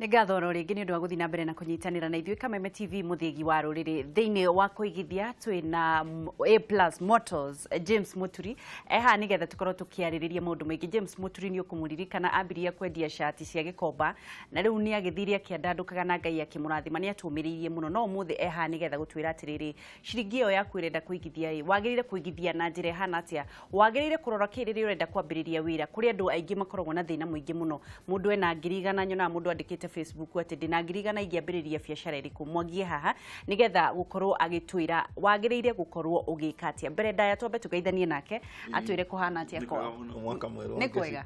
Nĩ ngatho oro rĩngĩ nĩ ũndũ wa gũthiĩ na mbere na kũnyitanĩra na ithuĩ Kameme TV mũthĩgi wa rũrĩrĩ thĩinĩ wa kũigithia twĩna A+ Motors James Muturi eha nĩgetha tũkorwo tũkĩarĩrĩria maũndũ maingĩ. James Muturi nĩ ũkũmũririkana ambirie kwendia shati cia gĩkomba na rĩu nĩ agĩthiire akĩandandũkaga na Ngai akĩmũrathima nĩ atũmĩrĩirie mũno. No ũmũthĩ eha nĩgetha gũtwĩra atĩrĩrĩ ciringi ĩyo yaku ĩrenda kũigithia wagĩrĩire kũigithia na njĩra ihana atĩa, wagĩrĩire kũrora kĩ rĩrĩa ũrenda kwambĩrĩria wĩra. Kũrĩ andũ aingĩ makoragwo na thĩna mũingĩ mũno, mũndũ ena ngiri igana nyona mũndũ andĩkĩte Facebook atĩ ndĩna ngiri igana ingĩambĩrĩria biacara ĩrĩkũ. Mwangie haha nĩgetha gũkorwo agĩtwĩra wagĩrĩire gũkorwo ũgĩka atĩa. Mbere ndaya twambe tũgeithanie nake atwĩre kũhana atĩa kwao. Mwaka mwerũ nĩ kwega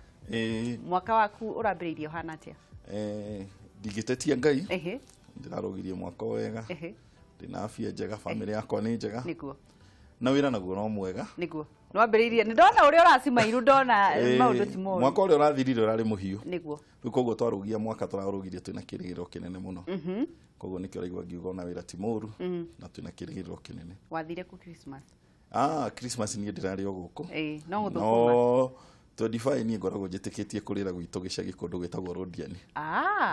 mwaka waku ũrambĩrĩirie ũhana atĩa? Ndigĩtetia Ngai ndĩrarũgirie mwaka wega ndĩna afya njega, bamĩrĩ yakwa nĩ njega nĩguo na wĩra naguo no mwega nĩguo nwambĩrĩirie. Nĩ ndona ũrĩa ũracimairu, ndona maũndũ ti moru. Mwaka ũrĩa ũrathirire ũrarĩ mũhiũ nĩguo rĩu koguo twarũgia mwaka tũrarũgirie twĩna kĩrĩgĩrĩro kĩnene mũno. Koguo nĩkĩo raigua ngiuga ona wĩra ti mũru na twĩna kĩrĩgĩrĩro kĩnene. Wathire ku Christmas? Christmas niĩ ndĩrarĩ o gũkũ no gũthũkũma 25 niĩ ngoragwo njĩtĩkĩtie kũrĩra gwitũ gĩcagi kũndũ gwĩtagwo Rodiani.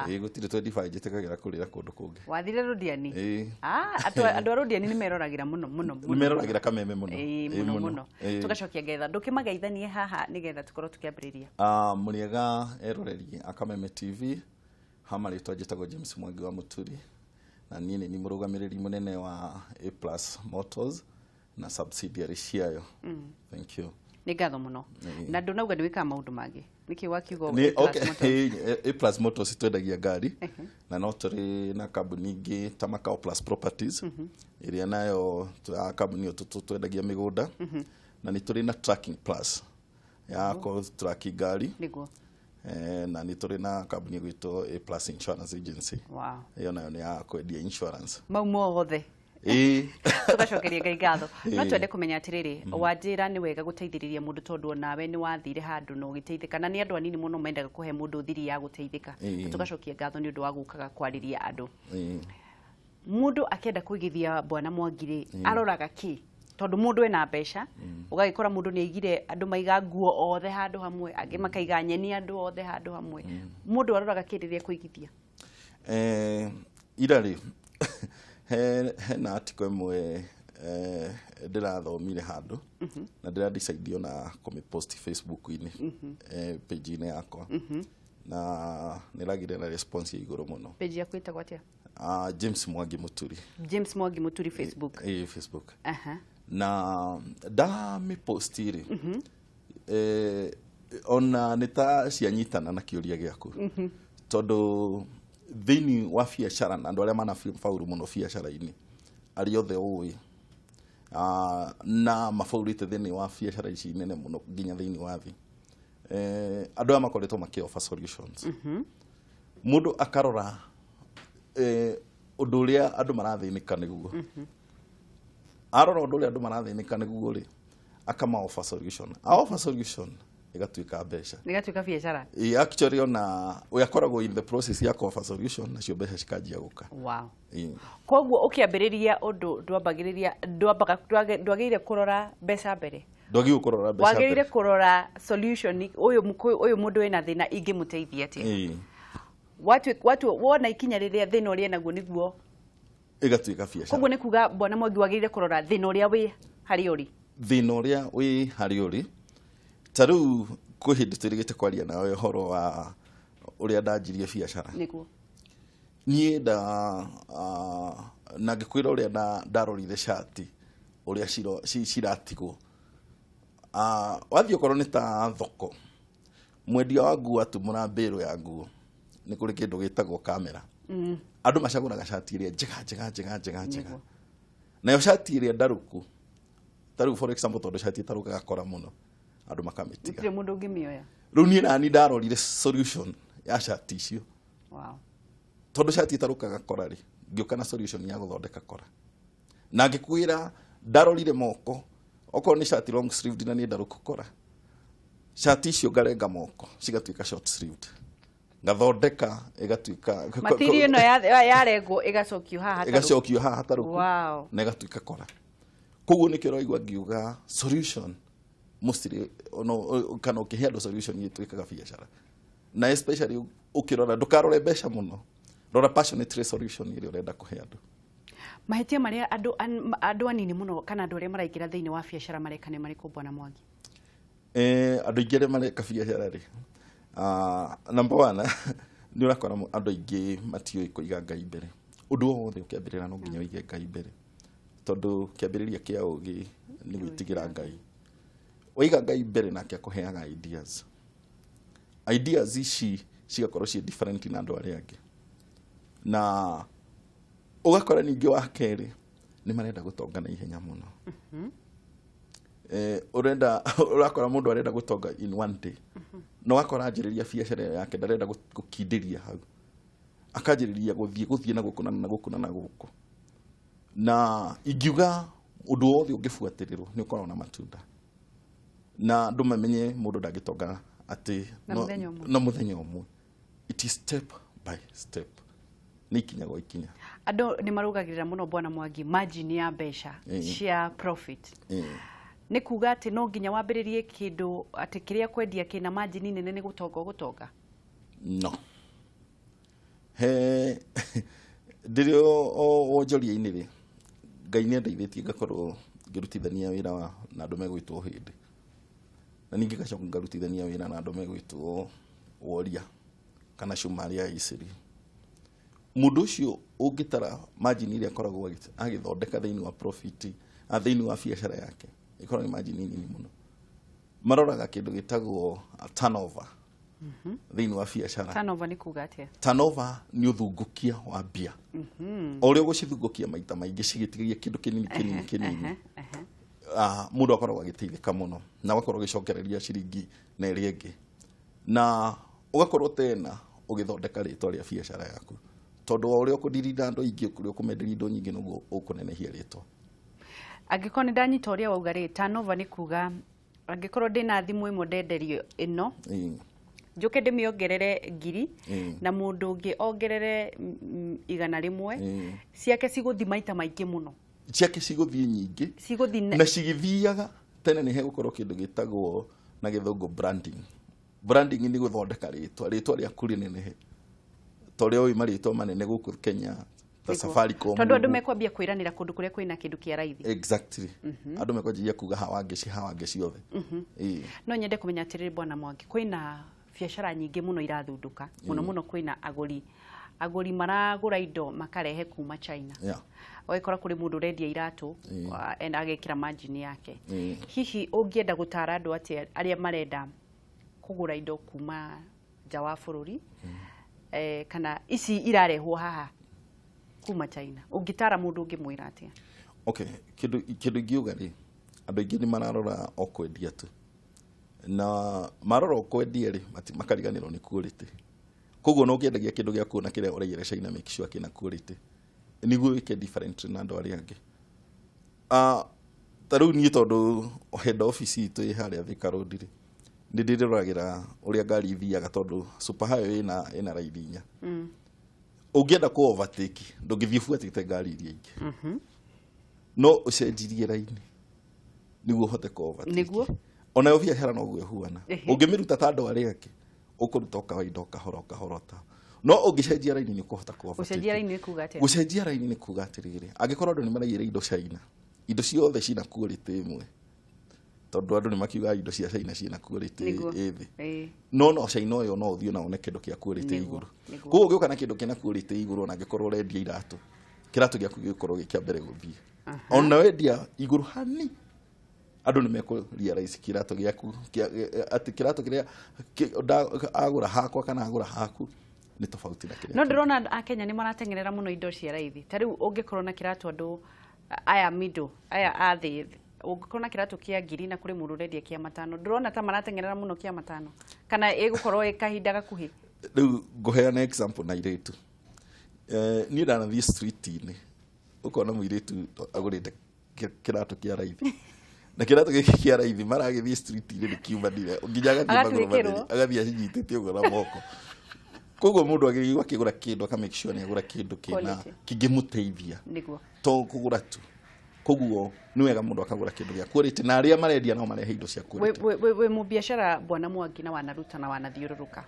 Gũtirĩ 25 njĩtĩkagĩra kũrĩra kũndũ kũngĩ. Wathire Rodiani? Andũ a Rodiani nĩ meroragĩra mũno mũno nĩ meroragĩra Kameme mũno mũno. Tũgacokia ngetha ndũkĩmageithanie haha nĩgetha tũkorwo tũkĩambĩrĩria. Mũrĩega eroreri a Kameme TV, hama rĩtwa njĩtagwo James Mwangi wa Muturi na niĩ nĩ mũrũgamĩrĩri mũnene wa A+ Motors na subsidiary ciayo. Thank you. Nĩ ngatho mũno na ndũnauga nĩ wĩkaga maũndũ mangĩ nĩkĩ wakiuga A+ Motors twendagia ngari na no tũrĩ na kambuni ingĩ ta Macao Plus Properties ĩrĩa nayo kambuni ĩyo twendagia mĩgũnda na nĩ tũrĩ na Tracking Plus ya tracking ngari nĩguo na nĩ tũrĩ na kambuni gwitũ A+ Insurance Agency. Ĩyo nayo nĩ ya kwendia insurance. Mau mothe tũgacokeria Ngai ngatho. No twende kũmenya atĩrĩrĩ, wanjĩra nĩ wega gũteithĩrĩria mũndũ tondũ onawe nĩ wathire handũ na ũgĩteithĩka na nĩ andũ anini mũno mendaga kũhe mũndũ thiri ya gũteithĩka. Tũgacokia ngatho nĩ ũndũ wa gũkaga kwarĩria andũ. Mũndũ akĩenda kũigithia Bwana Mwangi aroraga kĩ? Tondũ mũndũ ena mbeca ũgagĩkora mũndũ nĩ aigire andũ maiga nguo othe handũ hamwe, angĩ makaiga nyeni andũ othe handũ hamwe. Mũndũ aroraga kĩ rĩrĩa kũigithia? Irarĩ hena article ĩmwe ndĩrathomire handũ na ndĩradecide na kũmĩpost Facebook-inĩ page-inĩ yakwa na nĩragire na response ya igũrũ mũno. Page yaku ĩtagwo atĩa? James Mwangi Muturi. James Mwangi Muturi Facebook. Facebook. Na ndamĩpost-rĩ ona nĩ ta cianyitana na kĩũria gĩaku tondũ thĩinĩ wa biacara na andũ arĩa manafaulu mũno biacara-inĩ arĩ othe ũĩ na mafaulĩte thĩinĩ wa biacara ici nene mũno nginya thĩinĩ wa thĩ, andũ aya makoretwo makĩ-offer solutions. Mũndũ akarora ũndũ ũrĩa andũ marathĩnĩka nĩguo, arora ũndũ ũrĩa andũ marathĩnĩka nĩguo-rĩ akama-offer solution. A-offer solution igatuĩka mbeca, igatuĩka biacara. Actually ona uyakoragwo in the process ya offer solution nacio mbeca cikanjia gũka. Koguo ũkĩambĩrĩria ũndũ ndwagĩrĩire kũrora mbeca mbere. Ndwagĩrĩire kũrora mbeca mbere. Wagĩrĩire kũrora solution ũyũ mũndũ wĩna thĩna ingĩmũteithia atĩa. Wona ikinya rĩrĩa thĩna ũrĩa naguo nĩguo igatuĩka biacara. Koguo nĩ kuga Bwana Mwangi wagĩrĩire kũrora thĩna ũrĩa wĩ harĩa ũrĩ. Thĩna ũrĩa wĩ harĩa ũrĩ. Ta rĩu kwĩ hĩndĩ tũrĩgĩte kwaria nawe ũhoro wa ũrĩa ndanjirie biacara. Nĩguo niĩ na ngĩkwĩra ũrĩa ndarorire shati ũrĩa ciratigwo. Wathiĩ okorwo nĩ ta thoko, mwendia wa nguo atumũra mbĩrũ ya nguo, nĩ kũrĩ kĩndũ gĩtagwo kamera. Andũ macagũraga shati ĩrĩa njega nayo shati ĩrĩa ndarũku. Ta rĩu for example tondũ shati ĩtarũkaga kora mũno andũ makamĩtiga. Gũtirĩ mũndũ ũngĩmĩoya. Rĩu niĩ nani ndarorire solution ya shati icio. Tondũ shati ĩtarũkaga kora-rĩ, ngĩũka na solution ya gũthondeka kora. Na ngĩkwĩra ndarorire moko, okorwo nĩ shati long sleeved na niĩ ndarũku kora, shati icio ngarenga moko cigatuĩka short sleeved, ngathondeka ĩgatuĩka material ĩno yarengwo ĩgacokio haha hatarũku na ĩgatuĩka kora. Koguo nĩkĩo ũraigua ngiuga solution mostly kana ũkĩhe andũ solution ĩtuĩkaga biacara. Na especially ukirora ndukarore mbeca muno rora passionate solution ĩrĩa ũrenda kũhe andũ. Mahĩtia marĩa andũ anini mũno kana andũ arĩa maraingĩra thĩinĩ wa biacara mareka nĩ marĩkũ Bwana Mwangi? Andũ aingĩ arĩa mareka biacara rĩ, number one nĩ ũrakora andũ aingĩ matiũĩ kũiga Ngai mbere. Ũndũ wothe ũkĩambĩrĩra no nginya ũige Ngai mbere, tondũ kĩambĩrĩria kĩa ũũgĩ nĩ gwĩtigĩra Ngai. Waiga Ngai mbere nake akũheaga ideas. Ideas ici cigakorwo ciĩ different na andũ arĩa angĩ, na ugakora ningĩ wa kerĩ nĩ marenda gũtonga na ihenya mũno. Urakora mũndũ arenda gũtonga in one day, no akora anjĩrĩria biacara yake ndarenda gũkindĩria hau, akanjĩrĩria gũthiĩ na gũkũ na gũkũ, na ingiuga ũndũ wothe ũngĩbuatĩrĩrwo nĩ ũkoragwo na matunda, na andũ mamenye mũndũ ndangĩtonga atĩ na mũthenya ũmwe. It is step by step, nĩ ikinya gwa ikinya. Andũ nĩ marũgagĩrĩra mũno Bwana Mwangi margin ya mbeca cia profit. Nĩ kuga atĩ no nginya wambĩrĩrie kĩndũ atĩ kĩrĩa kwendia kĩna margin nene nĩ gũtonga? No. Ndĩrĩ wonjoria-inĩ rĩ, Ngai nĩ andeithĩtie ngakorwo ngĩrutithania wĩra na andũ megwĩtwo hĩndĩ, na ningĩ ngacoka ngarutithania wĩra na andũ megwĩtwo woria kana cumarĩ ya iciri. Mũndũ ũcio ũngĩtara margin iria akoragwo agĩthondeka thĩinĩ wa profit, thĩinĩ wa biacara yake, ikoragwo nĩ margin nini mũno. Maroraga kĩndũ gĩtagwo turnover thĩinĩ wa biacara. Turnover nĩ kuga atĩa? Turnover nĩ ũthungũkia wa mbia. O ũrĩa ũgũcithungũkia maita maingĩ cigĩtigĩria kĩndũ kĩnini, mũndũ akoragwo agĩteithĩka mũno, na ũgakorwo ũgĩcokereria ciringi na ĩrĩa ĩngĩ, na ũgakorwo tena ũgĩthondeka rĩtwa rĩa biacara yaku, tondũ o ũrĩa ũkũndirinda andũ aingĩ, ũrĩa ũkũmenderia indo nyingĩ nĩguo ũkũnenehia rĩtwa. Angĩkorwo nĩ ndanyita ũrĩa wauga rĩ, turnover nĩ kuga angĩkorwo ndĩna thimũ ĩmwe ndenderio ĩno, njoke ndĩmĩongerere ngiri, na mũndũ ũngĩ ongerere 100, ciake cigũthiĩ maita maingĩ mũno. Ciake cigũthiĩ nyingĩ, na cigĩthiaga tene nĩ hegũkorwo kĩndũ gĩtagwo na gĩthũngũ branding. Branding nĩ gũthondeka rĩtwa rĩaku rĩnenehe, tondũ ũyũ marĩtwa manene gũkũ Kenya ta Safaricom, tondũ andũ mekwambia kwĩranĩra kũndũ kũrĩa kwĩna kĩndũ kĩa raithi. Exactly. Andũ mekwanjia kuga hawa ngeci yothe. No nyende kũmenya atĩrĩrĩ Bwana Mwangi, kwĩna biacara nyingĩ mũno irathundũka, mũno kwĩna agũri maragũra indo makarehe kuma China. Ogĩkora kũrĩ mũndũ ũrendia iratũ na agekĩra margin yake. Hihi ũngĩenda gũtara andũ atĩa arĩa marenda kũgũra indo kuma nja wa bũrũri, kana ici irarehwo haha kuma China, ũngĩtara mũndũ ũngĩmwĩra atĩa? Okay, kĩndũ ingiuga rĩ, andũ aingĩ nĩ mararora o kwendia tu, na marora o kwendia rĩ makariganĩrwo nĩ quality. Koguo no ũkĩendagia kĩndũ gĩa kuona kĩrĩa ũraigĩra China make sure kĩna quality, nĩguo wĩke different na andũ arĩa angĩ. Ta rĩu niĩ tondũ head office itũ ĩ harĩa Thika Road rĩ, nĩ ndĩroragĩra ũrĩa ngari ithiaga, tondũ super highway ĩna raithi inya. Ũngĩenda ku overtake ndũngĩthiĩ buatĩte ngari iria ingĩ, no ũcenjirie raini nĩguo ũhote ku overtake. Ona yo biacara noguo ĩhuana, ũngĩmĩruta ta andũ arĩa angĩ ũkũruta kawaida kahora ta, no ũngĩcenjia raini nĩ ũkũhota ku overtake. Gũcenjia raini nĩ kuga atĩa? Gũcenjia raini nĩ kuga atĩrĩrĩ, angĩkorwo andũ nĩ maraigĩra indo China, indo ciothe cina quality ĩmwe, tondũ andũ nĩ makiuga indo cia China ciina quality ĩthĩ, no China ũyũ no ũthiĩ na one kĩndũ kĩa quality igũrũ. Koguo ũgĩũka na kĩndũ kĩna quality igũrũ, na angĩkorwo ũrendia kĩratũ gĩaku gĩgũkorwo gĩ kĩa mbere gũthiĩ. Ona wendia igũrũ hani, andũ nĩ mekũrealize kĩratũ gĩaku atĩ kĩratũ kĩrĩa agũra hakwa kana agũra haku nĩ tofauti na kĩrĩa. No ndĩrona Akenya nĩ marateng'erera mũno indo cia raithi. Ta rĩu ũngĩkorwo na kĩratũ andũ aya middle, aya athĩ, ũngĩkorwo na kĩratũ kĩa ngiri na kũrĩ mũndũ ũrendia kĩa 500, ndĩrona ta marateng'erera mũno kĩa 500, kana ĩgũkorwo ĩ kahinda gakuhĩ? Rĩu ngũheana example na irĩtu. Niĩ ndanathiĩ street-inĩ, ũkona mũirĩtu agũrĩte kĩratũ kĩa raithi, na kĩratũ gĩkĩ kĩa raithi maragĩthiĩ street-inĩ nĩ kiumanire, nginya agathiĩ acinyitĩte ũguo na moko. Koguo mũndũ agĩrĩirwo akĩgũra kĩndũ aka make sure nĩ agũra kĩndũ kĩngĩmũteithia, to kũgũra tu. Koguo nĩ wega mũndũ akagũra kĩndũ gĩa quality, na arĩa marendia no marehe indo cia quality. We mũbiacara Bwana Mwangi na wanaruta na wanathiũrũrũka,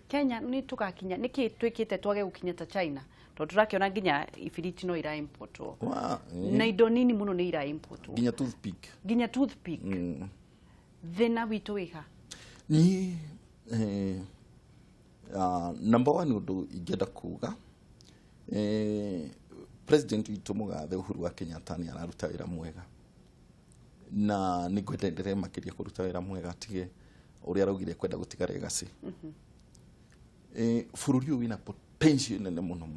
Kenya ni tugakinya niki twikite twage gukinya ta China to turakiona nginya ibiriti no ira importwo na indo nini muno ni ira importwo nginya toothpick thina witu wiha ni number 1 undu ingenda kuga president witu mugathe Uhuru wa Kenyatta ni araruta wira mwega na ni ngwenderere makiria kuruta wira mwega tige uria araugire kwenda gutiga legacy bururi wina potential nene muno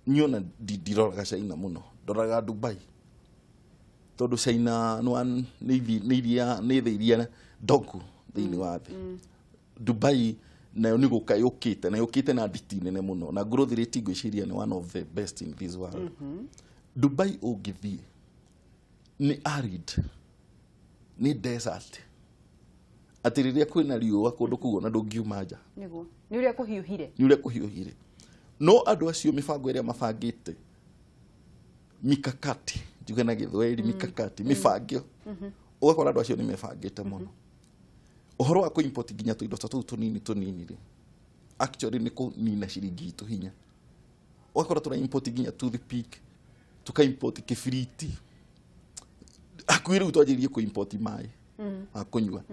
nyona ndiroraga China muno ndoraga Dubai tondu China nĩ thĩiria ndogo thĩinĩ wa thĩ Dubai nayo nĩ gũkayũkĩte na yũkĩte na nditi nene muno na growth rate ngwĩciria nĩ one of the best in this world Dubai ũngĩthiĩ nĩ arid nĩ desert atiriria kwina riũa kundu kuo na ndungiuma nja niguo ni uria kuhiuhire no andu acio mibango iria mabangite mikakati njuge na githweri mikakati mibangio ugakora andu acio ni mebangite muno uhoro wa import nginya tuindo tatu tunini ri actually ni kunina ciringi itu hinya ugakora tuna import nginya toothpick tuka import kibiriti akwiri utwajirie ku import mai akunywa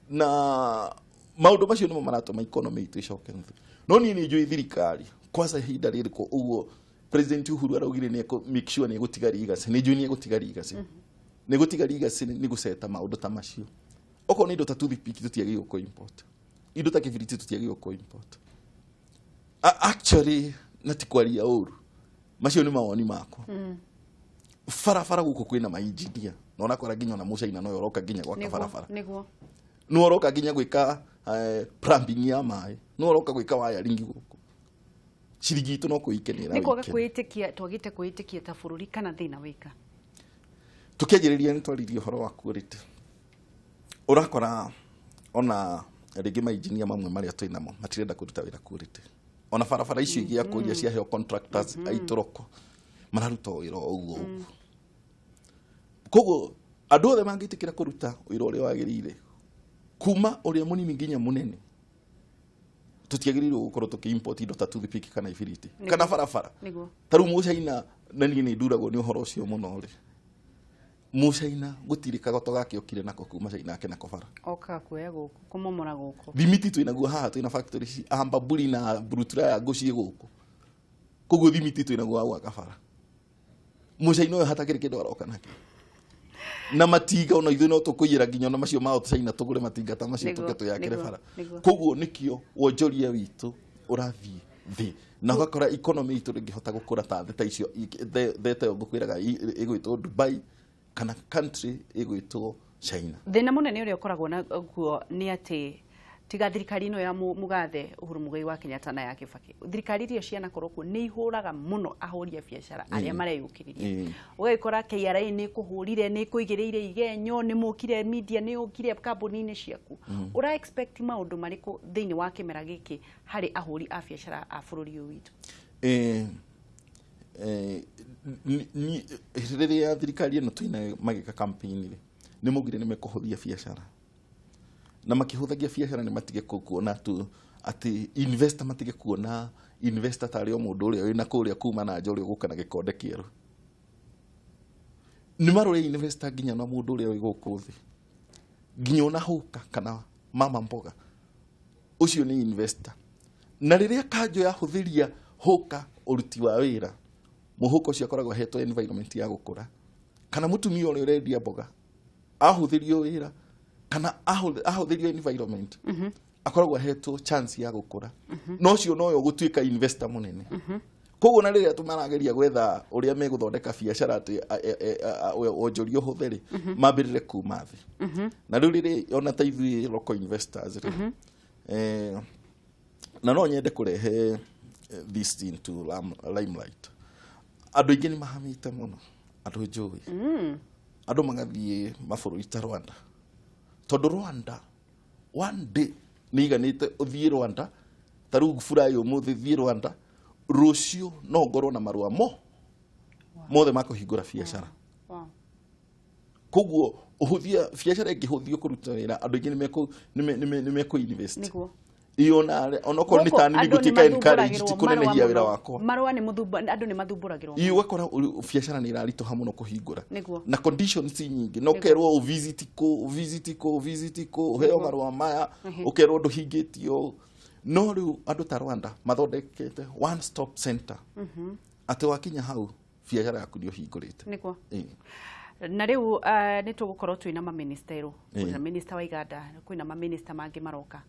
na maundu macio nimo maratuma economy itu icoke nthi no ni njui thirikari kwanza hinda ririko uguo president Uhuru araugire ni make sure ni gutigari igasi ni njui ni gutigari igasi ni gutigari igasi ni guseta maundu ta macio oko ni indo ta toothpick tutiagio ko import indo ta kibiriti tutiagio ko import actually natikwaria uru macio ni mawoni mako farafara guko kwina mainjinia nona kora ginya na mucaina no yoroka ginya gwa farafara niguo no oroka ginya gwika plumbing ya mai no oroka gwika wiring guku ciringi itu no kuikenera nikoga kwitikia twagite kwitikia ta bururi kana thina wika tukiajiriria ni twaririe horo wa quality urakora ona rigi mainjinia mamwe maria twinamo matirenda kuruta wira quality ona farafara icio igia kuria cia heo contractors aitoroko mararuta wira uguo kogo andu othe mangitikira kuruta wira uria wagirire kuma uria munini nginya munene tutiagiririo gukorwo tukiimport indo ta toothpick kana ibiriti kana farafara taru mucaina na ni nduragwo ni uhoro ucio muno ri mucaina gutiri kagoto gake okire nako kuma China ake nako fara oka kuya guku kumomora guku limiti twinaguo haha twina factory amba buri na brutura ya ngucie guku koguo limiti twinaguo wa kafara mucaina uyu hatakiri kindu aroka nake na matiga ona ithu no tukuyira nginya na macio mao China tugure matinga ta macio tuketo ya kirefara koguo nikio wonjoria witu urathie thi na gakora economy itu ngihota gukura ta theta icio theta yo ngukwiraga igwitwo Dubai kana country igwitwo China thina munene uria ukoragwo na guo ni ati tiga thirikari ino ya mugathe Uhuru Mugai wa Kenyatta na ya Kibaki thirikari iria ciana koroko ni ihuraga muno ahoria biashara aria mareyukiriria ugakora KRA ni kuhurire ni kuigireire igenyo ni mukire media ni ukire kambuni-ini ciaku ura expect maundu mariko thiini wa kimera giki hari ahuri a biashara a bururi uyu witu ni riria thirikari ino twina magika campaign ni mugire ni mekuhuthia biashara na makihuthagia biashara ni matige kuona tu ati investor matige kuona investor tari o mundu uria wina kuria kuma na njori guka na gikonde kieru ni marore investor ginya na mundu uria wiguku thi ginya ona huka kana mama mboga ucio ni investor na riria kanjo ya huthiria huka uruti wa wira muhuko cio akoragwo hetwo environment ya gukura kana mutumia uria urendia mboga ahuthirio wira kana ahuthirio environment akoragwo hetwo chance ya gukura no cio noyo gutuika investor munene koguo na riria tumarageria gwetha uria meguthondeka biashara ati wonjoria uhuthiri mambirire kuma thi na riu riri ona ta ithui local investors na no nyende kurehe this into limelight andu ingi ni mahamite muno andu njui andu magathie mabũrũri ta Rwanda tondu Rwanda one day niganite uthie Rwanda taru furayo ũmũthĩ thie Rwanda rucio no ngorwo na marua mothe makuhingura biashara koguo ũhũthia biacara ĩngĩhũthio kũruta wĩra andũ aingĩ nĩ mekũ invest nĩguo ona onokorwo nĩ tani nĩgũtuĩka encourage kũnenehia wĩra wakwa marũa andũ nĩ mathumbũragĩrwo ugakora biacara nĩ ĩraritũha mũno kũhingũra na conditions nyingĩ no kerwo visit kũ ũheo marũa maya ũkerwo ndũhingĩtio no rĩu andũ ta Rwanda mathondekete one stop center atĩ wakinya hau biacara yaku nĩ ũhingũrĩte nĩguo na rĩu nĩ tũgũkorwo twĩna maministerũ kwĩna minister wa Iganda kwĩna maminister mangĩ maroka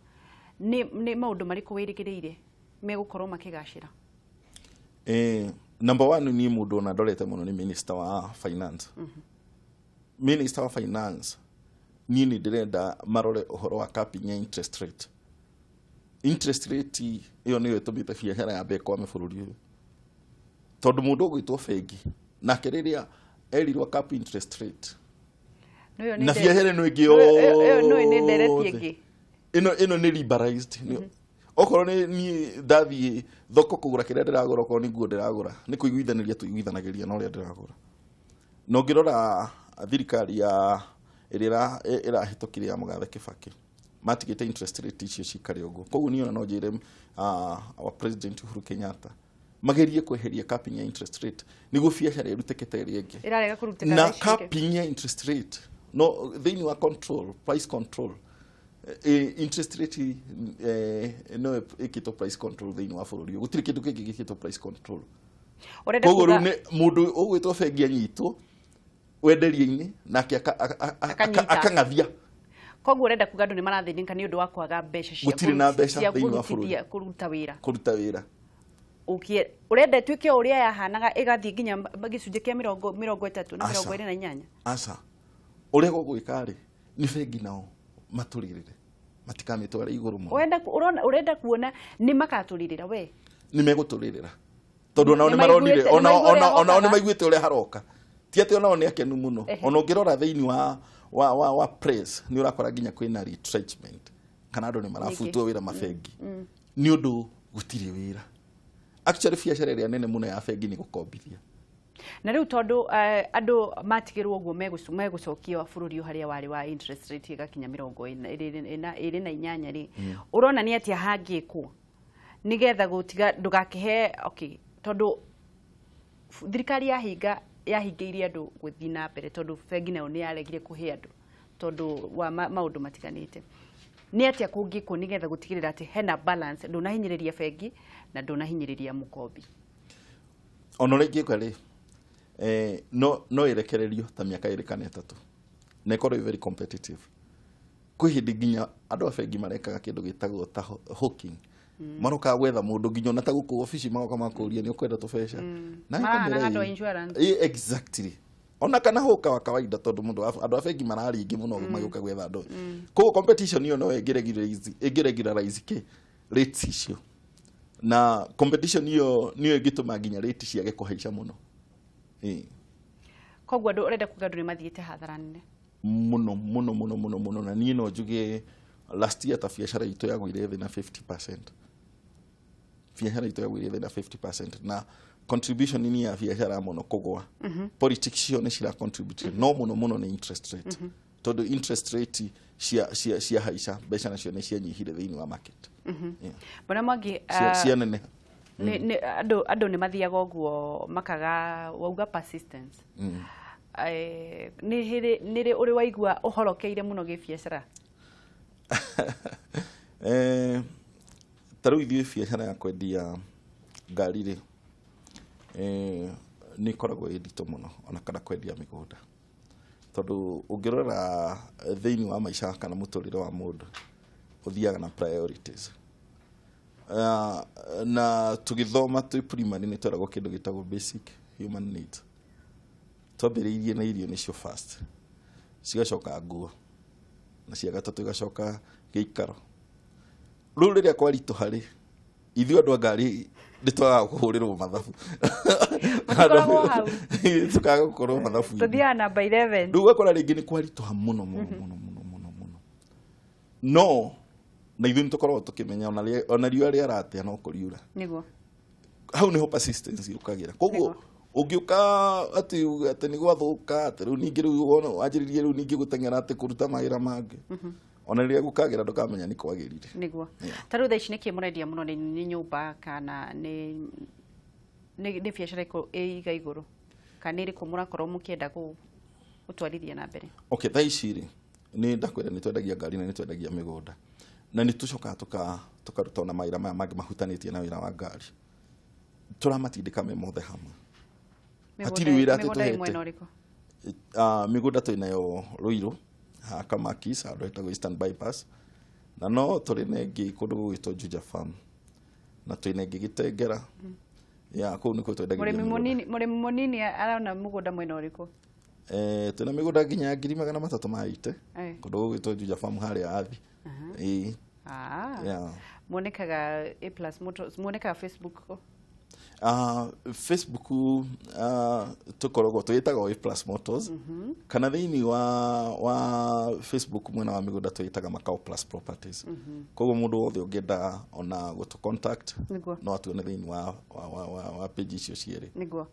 nĩ maũndũ marĩkũ wĩrĩgĩrĩire megũkorwo makĩgacĩra number 1 ni mũndũ ona ndorete mũno nĩ minister wa finance minister wa finance niĩ nĩ ndĩrenda marore ũhoro wa capping ya interest rate ĩyo nĩyo ĩtũmĩte biacara ya mbeko ame bũrũri ũyũ tondũ mũndũ ũgwĩtwo bengi nake rĩrĩa erirwo cap interest rate na biacara ĩno ĩngĩ ĩno nĩ liberalized okorwo nĩ ndathiĩ thoko kũgũra kĩrĩa ndĩragũra okorwo nĩ nguo ndĩragũra nĩ kũiguithanĩria tũiguithanagĩria na ũrĩa ndĩragũra no ngĩrora thirikari ya ĩrĩa ĩrahĩtũkire ya Mũgathe Kĩbakĩ matigĩte interest rate icio cikare ũguo koguo niĩ ona no njĩre our president Uhuru Kenyatta magerie kweheria capping ya interest rate nĩguo biacara ĩrutĩkĩte ĩrĩa ĩngĩ na capping ya interest rate no thĩiniĩ wa price control interest rate no ĩkĩtwo price control thĩiniĩ wa bũrũri gũtirĩ kĩndũ kĩngĩ gĩkĩtwo price control koguo rĩu nĩ mũndũ ũgwĩtwo bengi anyitwo wenderia-inĩ nake akang'athia koguo ũrenda kuga andũ nĩ marathĩnĩka nĩ ũndũ wa kwaga mbeca cia kũruta wĩra ũrenda ĩtuĩke ũrĩa yahanaga ĩgathiĩ nginya gĩcunjĩ kĩa 30 na 28 aca ũrĩa gũgwĩka rĩ nĩ bengi nao matũrĩrĩre matikamĩtwara igũrũ mũno ũrenda kuona nĩ makatũrĩrĩra we nĩ megũtũrĩrĩra tondũ nao nĩ maronire ona nĩ maiguĩte ũrĩa haroka ti atĩ onao nĩ akenu mũno ona ũngĩrora thĩiniĩ wa press nĩ ũrakora nginya kwĩna retrenchment kana andũ nĩ marabutwo wĩra mabengi nĩ ũndũ gũtirĩ wĩra actually biacara ĩrĩa nene mũno ya bengi nĩ gũkombithia na rĩu tondũ andũ matigĩrwo ũguo megũcokio bũrũri harĩa warĩ wa interest rate ĩgakinya 28 rĩ ũrona nĩ atĩa hangĩkwo nĩgetha gũtiga ndũgakĩhe tondũ thirikari yahingĩirie andũ gũthiĩ na mbere tondũ bengi nayo nĩ yaregire kũhe andũ tondũ wa maũndũ matiganĩte nĩ atĩa kũngĩkwo nĩgetha gũtigĩrĩra atĩ hena balance ndũnahinyĩrĩria bengi na ndũnahinyĩrĩria mũkombi ona rĩngĩ rĩ no ĩrekererio ta mĩaka 2 kana 3 na ĩkorwo very competitive kwĩ hĩndĩ nginya andũ a bengi marekaga kĩndũ gĩtagwo ta hawking maroka gwetha mũndũ nginya ona ta gũkũ ofici magoka makũria nĩ ũkwenda tũbeca na insurance exactly ona kana hoka wa kawaida tondũ andũ a bengi mararingi mũno magĩũka gwetha andũ koguo competition ĩyo no ĩngĩregularize rates icio na competition ĩyo nĩyo ĩngĩtũma nginya rate ciage kũhaica mũno koguo andũ ũrenda kuga andũ nĩ mathiĩte hathara nene mũno na niĩ no njuge last year ta biacara itũ yagũire thĩ na 50% biacara itũ yagũire thĩ na 50% na contribution nini ya biacara mũno kũgwa politics cio nĩ cira contribute no mũno nĩ interest rate tondũ interest rate cia haica mbeca nacio nĩ cianyihire thĩinĩ wa market Bwana Mwangi cia nene andũ nĩ mathiaga ũguo makaga wauga persistence nĩ ũrĩ waigua ũhorokeire mũno gĩbiacara tarũ ithuĩ biacara ya kwendia ngari rĩ nĩ ikoragwo nditũ mũno ona kana kwendia mĩgũnda tondũ ũngĩrora thĩinĩ wa maica kana mũtũrĩre wa mũndũ ũthiaga na priorities na tũgĩthoma twĩ primary nĩ tweragwo kĩndũ gĩtagwo basic human needs twambĩrĩirie na irio nĩcio first cigacoka nguo na cia gatatũ igacoka gĩikaro rĩu rĩrĩa kwaritũha rĩ ithuĩ andũ a ngari ndĩtwagaga kũhũrĩrwo mathabu tũkaga gũkorwo mathabu tũthiaga namba 11 rĩu ũgakora rĩngĩ nĩ kwaritũha mũno no na ithuĩ nĩtũkoragwo tũkĩmenya ona riũa rĩaratea no kũriura nĩguo hau nĩho persistence yũkagĩra koguo ũngĩũka atĩ nĩ gwathũka atĩ rĩu ningĩ rĩu wanjĩrĩrie rĩu ningĩ gũteng'era atĩ kũruta mawĩra mangĩ ona rĩrĩa gũkagĩra ndũkamenya nĩ kwagĩrire nĩguo ta rĩu thaa ici nĩkĩ mũrendia mũno nĩ nyũmba kana nĩ biacara ĩiga igũrũ kana ĩrĩkũ mũrakorwo mũkĩenda gũtwarithia na mbere? Okay, thaa ici rĩ nĩ ndakwĩra nĩ twendagia ngari na nĩ twendagia mĩgũnda na nĩ tũcokaga tũkaruta ona mawĩra maya mangĩ mahutanĩtie na wĩra wa ngari tũramatindĩka me mothe hamwe hatirĩ wĩra atĩ tũhete mĩgũnda twĩnayo Rũirũ Kamakis handũ hetagwo Eastern Bypass na no tũrĩ na ĩngĩ kũndũ gũgwĩtwo Juja Farm na twĩna ĩngĩ Gĩtengera kũu nĩkuo twendagĩria mũrĩmi mũnini arona mũgũnda mwena ũrĩkũ? Twĩna mĩgũnda nginya 380 kũndũ gũgwĩtwo Juja Farm harĩa athi muonekaga A+ Motors muonekaga Facebook Facebook tukoragwo twĩtaga A+ Motors kana thĩiniĩ wa Facebook mwena wa mĩgũnda twĩtaga Makao Plus Properties koguo mũndũ wothe ũngĩenda ona gũtũ contact no atuone thĩiniĩ wa page icio cierĩ nĩguo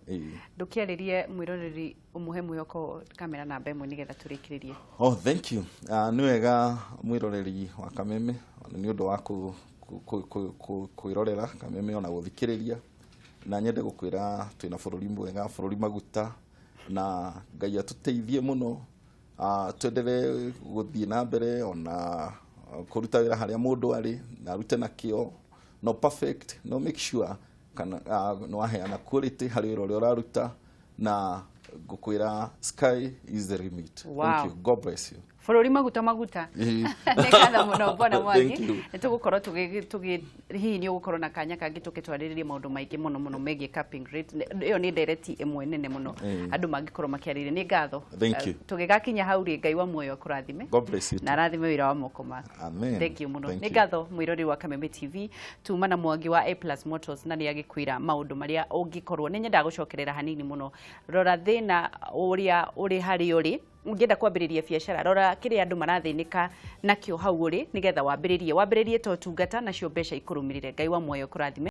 ndũkĩarĩrie mwĩroreri ũmũhe mwĩhoko kamera namba ĩmwe nĩgetha tũrĩkĩrĩrie. Thank you. Nĩ wega mwĩroreri wa Kameme nĩ ũndũ wa kwĩrorera Kameme ona gũthikĩrĩria na nyende gũkwĩra twĩna bũrũri mwega bũrũri maguta na Ngai atũteithie mũno twendelee gũthiĩ na mbere ona kũruta wĩra harĩa mũndũ arĩ na arute na kĩo no perfect no make sure kana no waheana quality harĩ wĩra ũrĩa ũraruta na ngũkwĩra sky is the limit. Thank you. God bless you. Bũrũri maguta nĩkatha mũno Bwana Mwangi nĩtũgũkorwo hihi nĩ ũgũkorwo na kanya kangĩ tũgĩtwarĩrĩria maũndũ maingĩ mũno megiĩ capping rate ĩyo nĩ ndereti ĩmwe nene mũno andũ mangĩkorwo makĩarĩrĩria. Nĩ ngatho tũgĩgakinya hau rĩ Ngai wa muoyo akũrathime na arathime wĩra wa moko maku. Thank you mũno. Nĩ ngatho mwĩroreri wa Kameme TV tuma na Mwangi wa A+ Motors na nĩ agĩkwĩra maũndũ marĩa ũngĩkorwo nĩ nyendaga gũcokerera hanini mũno rora thĩna ũrĩa ũrĩ harĩ ũrĩ ũngĩenda kwambĩrĩria biacara rora kĩrĩa andũ marathĩnĩka nakĩo hau ũrĩ nĩgetha wambĩrĩrie to tungata nacio mbeca ikũrũmĩrĩre. Ngai wa muoyo kũrathime.